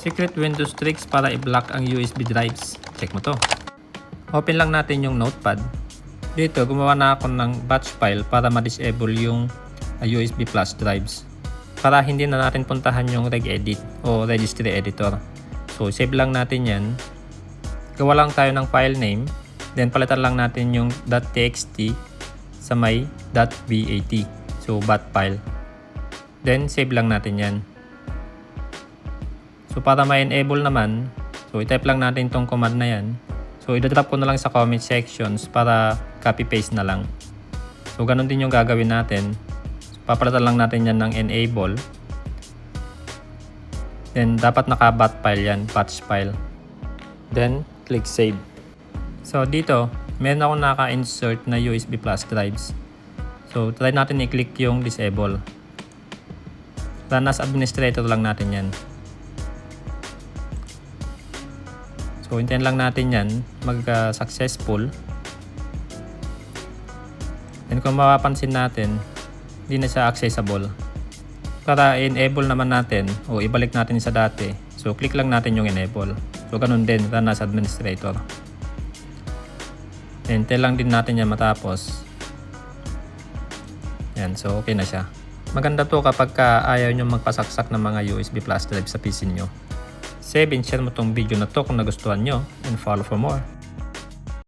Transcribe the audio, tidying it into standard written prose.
Secret Windows tricks para i-block ang USB drives. Check mo to. Open lang natin yung notepad. Dito, gumawa na ako ng batch file para ma-disable yung USB flash drives. Para hindi na natin puntahan yung regedit o registry editor. So, save lang natin yan. Gawa lang tayo ng file name. Then, palitan lang natin yung .txt sa may .bat. So, bat file. Then, save lang natin yan. So, para ma-enable naman, so, i-type lang natin tong command na yan. So, i-drop ko na lang sa comment sections para copy-paste na lang. So, ganun din yung gagawin natin. So, papalitan lang natin yan ng enable. Then, dapat naka-bat file yan, patch file. Then, click save. So, dito, meron ako naka-insert na USB flash drives. So, try natin i-click yung disable. Run as administrator lang natin yan. So, hintayin lang natin yan mag-successful. Then, kung mapapansin natin, hindi na siya accessible. Para enable naman natin o ibalik natin sa dati, so click lang natin yung enable. So, ganun din, run as administrator. Then, hintayin lang din natin yan matapos. Yan, so okay na siya. Maganda to kapag ayaw nyo magpasaksak ng mga USB flash drive sa PC nyo. Save and share mo tong video na to kung nagustuhan nyo and follow for more.